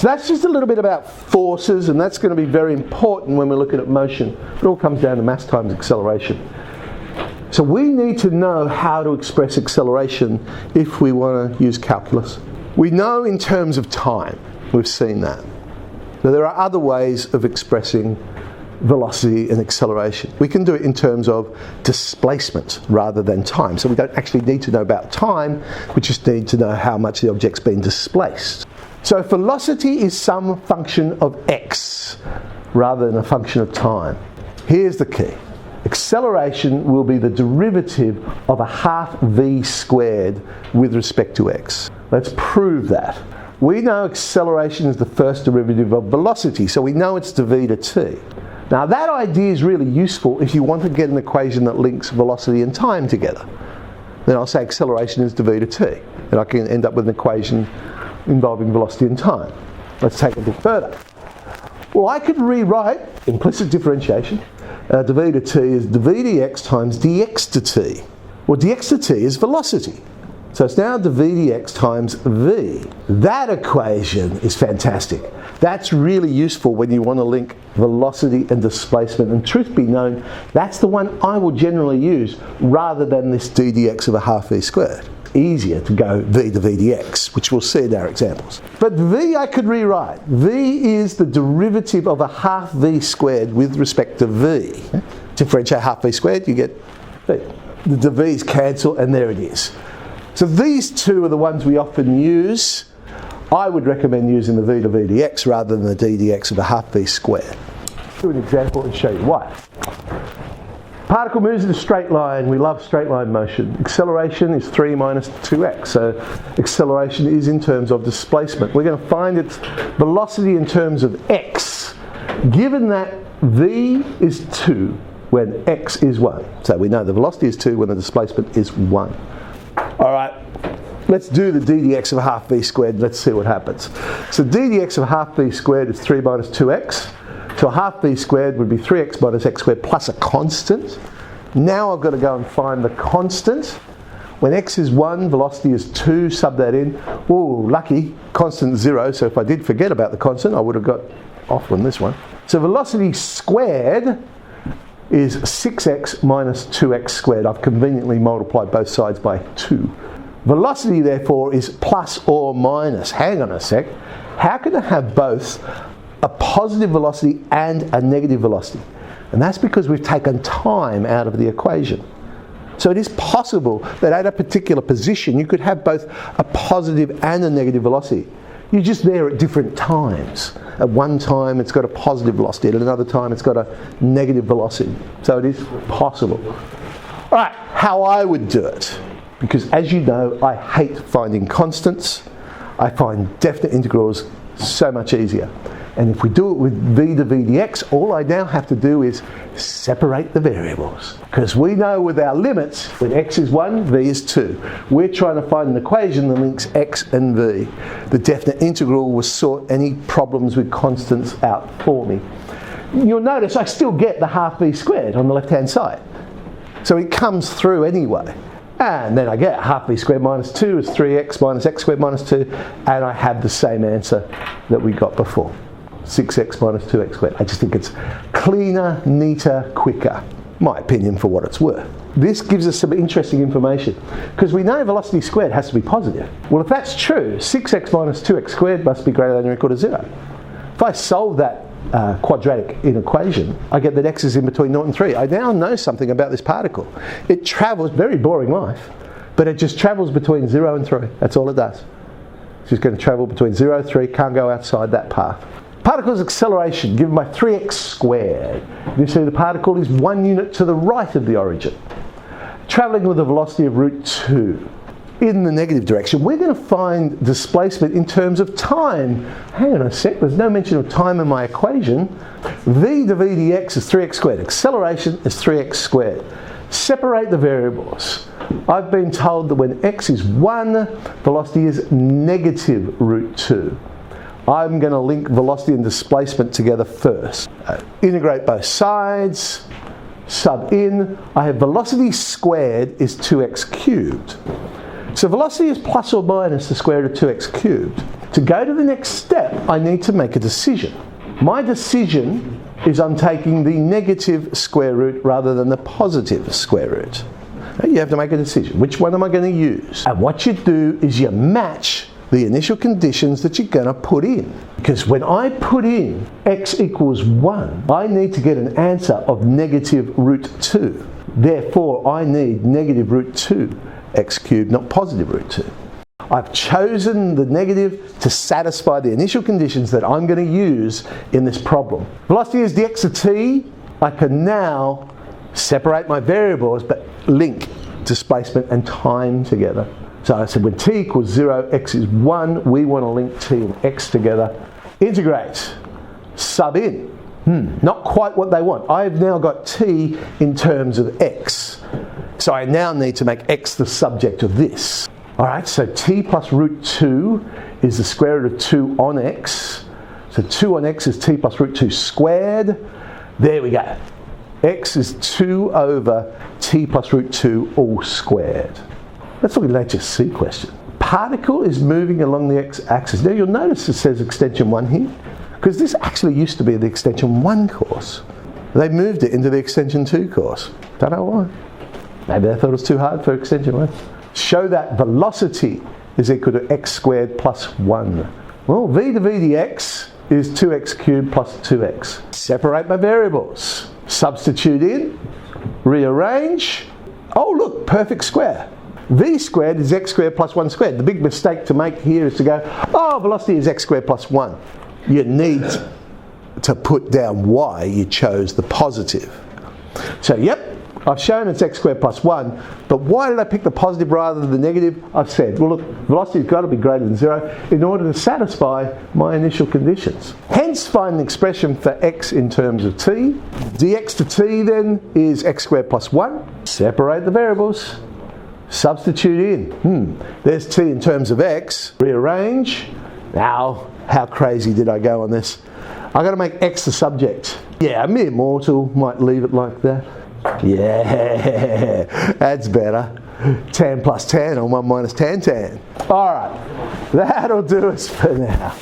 that's just a little bit about forces, and that's going to be very important when we're looking at motion. It all comes down to mass times acceleration. So we need to know how to express acceleration if we want to use calculus. We know in terms of time, we've seen that. Now there are other ways of expressing velocity and acceleration. We can do it in terms of displacement rather than time. So we don't actually need to know about time, we just need to know how much the object's been displaced. So velocity is some function of x rather than a function of time. Here's the key. Acceleration will be the derivative of a half v squared with respect to x. Let's prove that. We know acceleration is the first derivative of velocity, so we know it's d to t. Now that idea is really useful if you want to get an equation that links velocity and time together. Then I'll say acceleration is d to t, and I can end up with an equation involving velocity and time. Let's take it a bit further. Well, I could rewrite implicit differentiation. d to t is d dx times dx to t. Well, dx to t is velocity. So it's now d dx times v. That equation is fantastic. That's really useful when you want to link velocity and displacement, and truth be known, that's the one I will generally use rather than this d dx of a half v squared. Easier to go v to v dx, which we'll see in our examples. But v I could rewrite. V is the derivative of a half v squared with respect to v. Differentiate half v squared, you get v. The v's cancel, and there it is. So these two are the ones we often use. I would recommend using the v to v dx rather than the d dx of a half v squared. Do an example and show you why. Particle moves in a straight line. We love straight line motion. Acceleration is 3 minus 2x. So acceleration is in terms of displacement. We're going to find its velocity in terms of x, given that v is 2 when x is 1. So we know the velocity is 2 when the displacement is 1. All right, let's do the d dx of a half v squared. Let's see what happens. So d dx of a half v squared is 3 minus 2x. So a half v squared would be 3x minus x squared plus a constant. Now I've got to go and find the constant. When x is 1, velocity is 2, sub that in. Ooh, lucky, constant 0, so if I did forget about the constant, I would have got off on this one. So velocity squared is 6x minus 2x squared. I've conveniently multiplied both sides by 2. Velocity, therefore, is plus or minus. Hang on a sec. How can I have both a positive velocity and a negative velocity? And that's because we've taken time out of the equation. So it is possible that at a particular position you could have both a positive and a negative velocity. You're just there at different times. At one time it's got a positive velocity, at another time it's got a negative velocity. So it is possible. All right, how I would do it. Because as you know, I hate finding constants. I find definite integrals so much easier. And if we do it with v to v dx, all I now have to do is separate the variables. Because we know with our limits, when x is 1, v is 2. We're trying to find an equation that links x and v. The definite integral will sort any problems with constants out for me. You'll notice I still get the half v squared on the left-hand side. So it comes through anyway. And then I get half v squared minus 2 is 3x minus x squared minus 2, and I have the same answer that we got before. 6x minus 2x squared. I just think it's cleaner, neater, quicker. My opinion for what it's worth. This gives us some interesting information because we know velocity squared has to be positive. Well, if that's true, 6x minus 2x squared must be greater than or equal to 0. If I solve that quadratic equation, I get that x is in between 0 and 3. I now know something about this particle. It travels, very boring life, but it just travels between 0 and 3. That's all it does. It's just going to travel between 0 and 3, can't go outside that path. Particle's acceleration given by 3x squared. You see the particle is 1 unit to the right of the origin, travelling with a velocity of root 2. In the negative direction, we're going to find displacement in terms of time. Hang on a sec, there's no mention of time in my equation. V to v dx is 3x squared. Acceleration is 3x squared. Separate the variables. I've been told that when x is 1, velocity is negative root 2. I'm going to link velocity and displacement together first. Integrate both sides, sub in. I have velocity squared is 2x cubed. So velocity is plus or minus the square root of 2x cubed. To go to the next step, I need to make a decision. My decision is I'm taking the negative square root rather than the positive square root. You have to make a decision. Which one am I going to use? And what you do is you match the initial conditions that you're going to put in. Because when I put in x equals 1, I need to get an answer of negative root 2. Therefore, I need negative root 2 x cubed, not positive root 2. I've chosen the negative to satisfy the initial conditions that I'm going to use in this problem. Velocity is dx of t. I can now separate my variables but link displacement and time together. So I said when t equals 0, x is 1, we want to link t and x together. Integrate, sub in. Not quite what they want. I've now got t in terms of x. So I now need to make x the subject of this. Alright, so t plus root 2 is the square root of 2 on x. So 2 on x is t plus root 2 squared. There we go. X is 2 over t plus root 2 all squared. Let's look at an HSC question. Particle is moving along the x-axis. Now you'll notice it says extension 1 here, because this actually used to be the extension 1 course. They moved it into the extension 2 course. Don't know why. Maybe they thought it was too hard for extension 1. Show that velocity is equal to x squared plus 1. Well, v to v dx is 2x cubed plus 2x. Separate my variables. Substitute in, rearrange. Oh look, perfect square. V squared is x squared plus 1 squared. The big mistake to make here is to go, oh, velocity is x squared plus 1. You need to put down why you chose the positive. So yep, I've shown it's x squared plus 1, but why did I pick the positive rather than the negative? I've said, well look, velocity's got to be greater than 0 in order to satisfy my initial conditions. Hence find an expression for x in terms of t. dx to t then is x squared plus 1. Separate the variables. Substitute in. There's t in terms of x. Rearrange. Now, how crazy did I go on this? I've got to make x the subject. Yeah, a mere mortal might leave it like that. Yeah, that's better. Tan plus tan or 1 minus tan tan. Alright, that'll do us for now.